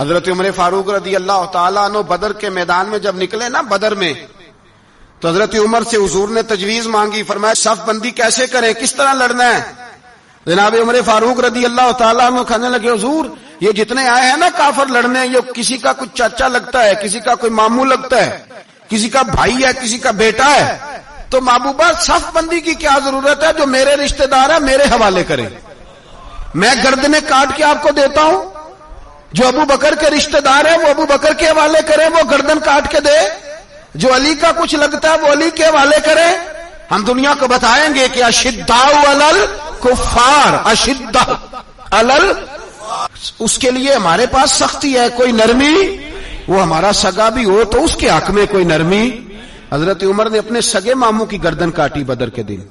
حضرت عمر فاروق رضی اللہ تعالیٰ عنہ بدر کے میدان میں جب نکلے نا بدر میں، تو حضرت عمر سے حضور نے تجویز مانگی، فرمایا صف بندی کیسے کریں، کس طرح لڑنا ہے؟ جناب عمر فاروق رضی اللہ تعالیٰ عنہ کہنے لگے حضور یہ جتنے آئے ہیں نا کافر لڑنے، یہ کسی کا کچھ چاچا لگتا ہے، کسی کا کوئی ماموں لگتا ہے، کسی کا بھائی ہے، کسی کا بیٹا ہے، تو محبوبہ صف بندی کی کیا ضرورت ہے؟ جو میرے رشتہ دار ہے میرے حوالے کرے، میں گردنیں کاٹ کے آپ کو دیتا ہوں، جو ابو بکر کے رشتہ دار ہے وہ ابو بکر کے حوالے کرے، وہ گردن کاٹ کے دے، جو علی کا کچھ لگتا ہے وہ علی کے حوالے کرے۔ ہم دنیا کو بتائیں گے کہ اشداء علی الکفار، اشداء علی، اس کے لیے ہمارے پاس سختی ہے، کوئی نرمی، وہ ہمارا سگا بھی ہو تو اس کے حق میں کوئی نرمی۔ حضرت عمر نے اپنے سگے ماموں کی گردن کاٹی بدر کے دن،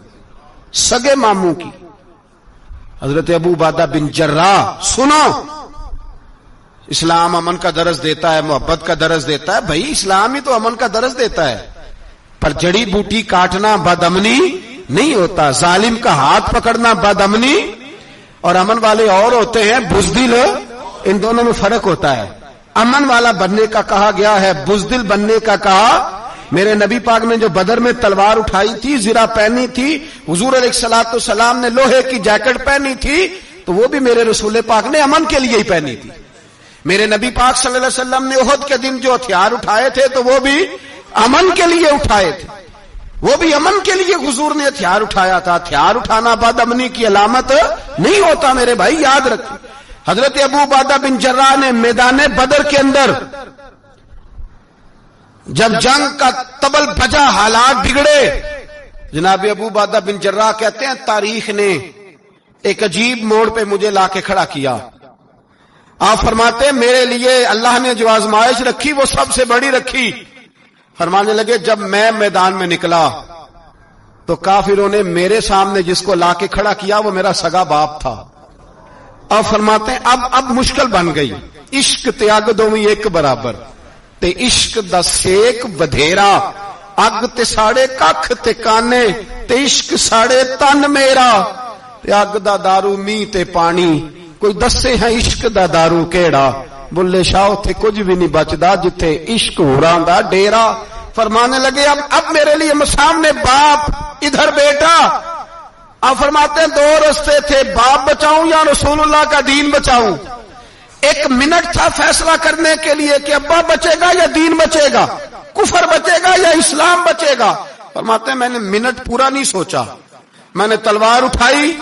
سگے ماموں کی۔ حضرت ابو عبیدہ بن جراح، سنو، اسلام امن کا درس دیتا ہے، محبت کا درس دیتا ہے، بھائی اسلام ہی تو امن کا درس دیتا ہے، پر جڑی بوٹی کاٹنا بدامنی نہیں ہوتا، ظالم کا ہاتھ پکڑنا بدامنی، اور امن والے اور ہوتے ہیں بزدل، ان دونوں میں فرق ہوتا ہے۔ امن والا بننے کا کہا گیا ہے، بزدل بننے کا کہا۔ میرے نبی پاک نے جو بدر میں تلوار اٹھائی تھی، زرہ پہنی تھی، حضور علیہ الصلوۃ والسلام نے لوہے کی جیکٹ پہنی تھی، تو وہ بھی میرے رسول پاک نے امن کے لیے ہی پہنی تھی۔ میرے نبی پاک صلی اللہ علیہ وسلم نے احد کے دن جو ہتھیار اٹھائے تھے تو وہ بھی امن کے لیے اٹھائے تھے، وہ بھی امن کے لیے حضور نے ہتھیار اٹھایا تھا۔ ہتھیار اٹھانا بد امنی کی علامت نہیں ہوتا میرے بھائی، یاد رکھیں۔ حضرت ابو عبیدہ بن جراح نے میدان بدر کے اندر جب جنگ کا تبل بجا، حالات بگڑے، جناب ابو عبیدہ بن جراح کہتے ہیں تاریخ نے ایک عجیب موڑ پہ مجھے لا کے کھڑا کیا۔ آپ فرماتے ہیں میرے لیے اللہ نے جو آزمائش رکھی وہ سب سے بڑی رکھی۔ فرمانے لگے جب میں میدان میں نکلا تو کافروں نے میرے سامنے جس کو لا کے کھڑا کیا وہ میرا سگا باپ تھا۔ آپ فرماتے ہیں اب مشکل بن گئی، عشق تیاگ دوویں ایک برابر، تے عشق دا سیک بدھیرا، اگ تے ساڑے ککھ تے کانے، تے عشق ساڑے تن میرا، تے اگ دا دارو می تے پانی، کوئی دسے ہے عشق دا دارو کیڑا، بلے شاہ تھے کچھ بھی نہیں بچدا جتھے عشق ہوراں دا ڈیرا۔ فرمانے لگے اب میرے لیے سامنے باپ، ادھر بیٹا۔ آپ فرماتے ہیں دو رستے تھے، باپ بچاؤں یا رسول اللہ کا دین بچاؤں۔ ایک منٹ تھا فیصلہ کرنے کے لیے کہ ابا بچے گا یا دین بچے گا، کفر بچے گا یا اسلام بچے گا۔ فرماتے ہیں میں نے منٹ پورا نہیں سوچا، میں نے تلوار اٹھائی،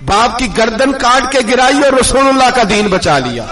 باپ کی گردن کاٹ کے گرائی اور رسول اللہ کا دین بچا لیا۔